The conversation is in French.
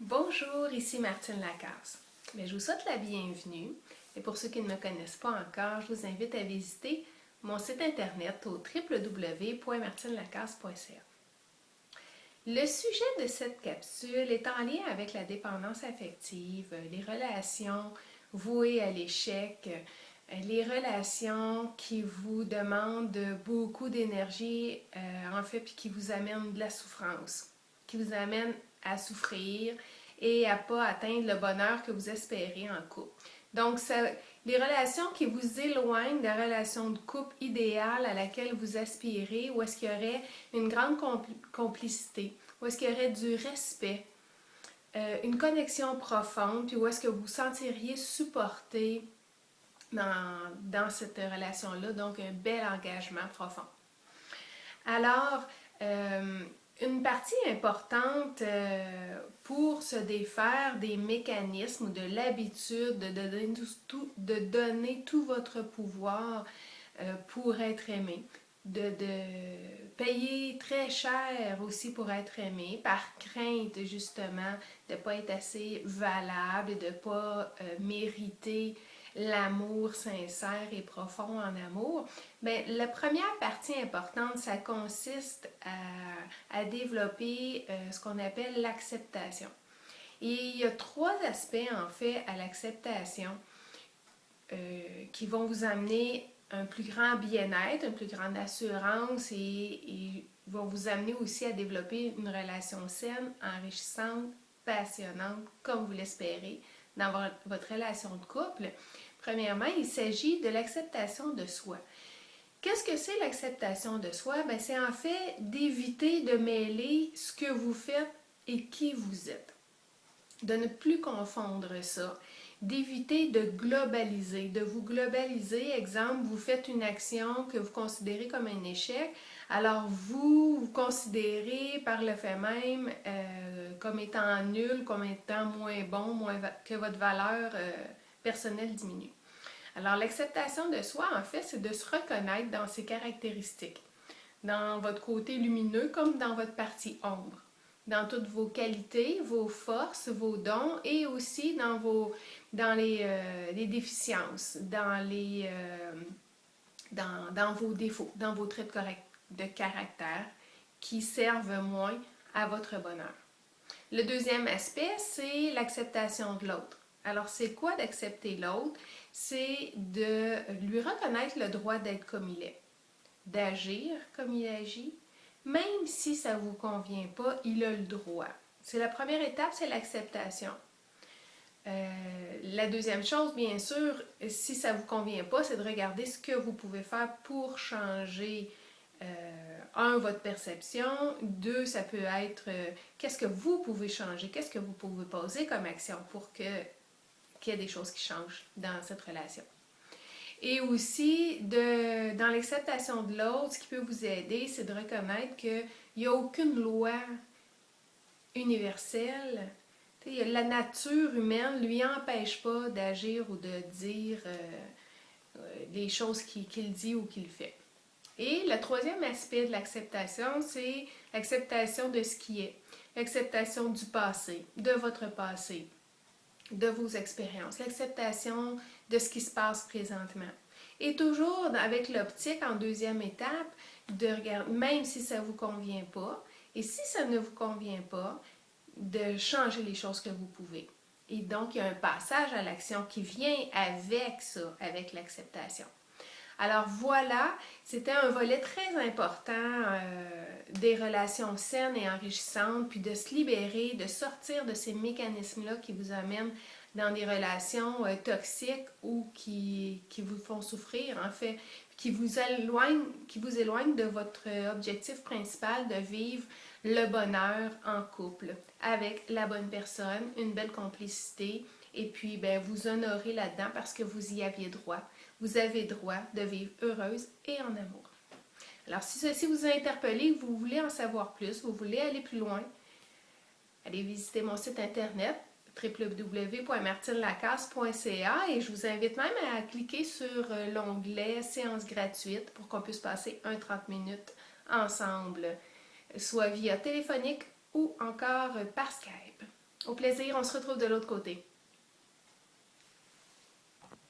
Bonjour, ici Martine Lacasse. Je vous souhaite la bienvenue et pour ceux qui ne me connaissent pas encore, je vous invite à visiter mon site internet au www.martinelacasse.ca. Le sujet de cette capsule est en lien avec la dépendance affective, les relations vouées à l'échec, les relations qui vous demandent beaucoup d'énergie, puis qui vous amènent de la souffrance, qui vous amènent à souffrir et à ne pas atteindre le bonheur que vous espérez en couple. Donc, les relations qui vous éloignent de la relation de couple idéale à laquelle vous aspirez, où est-ce qu'il y aurait une grande complicité, où est-ce qu'il y aurait du respect, une connexion profonde, puis où est-ce que vous vous sentiriez supporté dans cette relation-là, donc un bel engagement profond. Alors, une partie importante pour se défaire des mécanismes ou de l'habitude de donner tout votre pouvoir pour être aimé, de payer très cher aussi pour être aimé, par crainte justement de ne pas être assez valable et de ne pas mériter l'amour sincère et profond en amour, bien, la première partie importante, ça consiste à développer ce qu'on appelle l'acceptation. Et il y a trois aspects en fait à l'acceptation qui vont vous amener un plus grand bien-être, une plus grande assurance et vont vous amener aussi à développer une relation saine, enrichissante, passionnante, comme vous l'espérez, dans votre relation de couple. Premièrement, il s'agit de l'acceptation de soi. Qu'est-ce que c'est l'acceptation de soi? Bien, c'est en fait d'éviter de mêler ce que vous faites et qui vous êtes. De ne plus confondre ça. D'éviter de globaliser, de vous globaliser. Exemple, vous faites une action que vous considérez comme un échec, alors vous considérez par le fait même comme étant nul, comme étant moins bon, que votre valeur personnelle diminue. Alors l'acceptation de soi, en fait, c'est de se reconnaître dans ses caractéristiques, dans votre côté lumineux comme dans votre partie ombre, dans toutes vos qualités, vos forces, vos dons et aussi dans les déficiences, dans vos défauts, dans vos traits de caractère qui servent moins à votre bonheur. Le deuxième aspect, c'est l'acceptation de l'autre. Alors, c'est quoi d'accepter l'autre? C'est de lui reconnaître le droit d'être comme il est, d'agir comme il agit, même si ça ne vous convient pas, il a le droit. C'est la première étape, c'est l'acceptation. La deuxième chose, bien sûr, si ça ne vous convient pas, c'est de regarder ce que vous pouvez faire pour changer votre perception. Deux, ça peut être qu'est-ce que vous pouvez changer, qu'est-ce que vous pouvez poser comme action pour qu'il y ait des choses qui changent dans cette relation. Et aussi, dans l'acceptation de l'autre, ce qui peut vous aider, c'est de reconnaître qu'il n'y a aucune loi universelle. La nature humaine ne lui empêche pas d'agir ou de dire les choses qu'il dit ou qu'il fait. Et le troisième aspect de l'acceptation, c'est l'acceptation de ce qui est, l'acceptation du passé, de votre passé, de vos expériences, l'acceptation de ce qui se passe présentement. Et toujours avec l'optique en deuxième étape, de regarder, même si ça ne vous convient pas, et si ça ne vous convient pas, de changer les choses que vous pouvez. Et donc, il y a un passage à l'action qui vient avec ça, avec l'acceptation. Alors voilà, c'était un volet très important des relations saines et enrichissantes, puis de se libérer, de sortir de ces mécanismes-là qui vous amènent dans des relations toxiques ou qui vous font souffrir, en fait, qui vous éloignent de votre objectif principal de vivre le bonheur en couple, avec la bonne personne, une belle complicité, et puis vous honorer là-dedans parce que vous y aviez droit. Vous avez droit de vivre heureuse et en amour. Alors, si ceci vous a interpellé, vous voulez en savoir plus, vous voulez aller plus loin, allez visiter mon site internet www.martinelacasse.ca et je vous invite même à cliquer sur l'onglet séance gratuite pour qu'on puisse passer 30 minutes ensemble, soit via téléphonique ou encore par Skype. Au plaisir, on se retrouve de l'autre côté.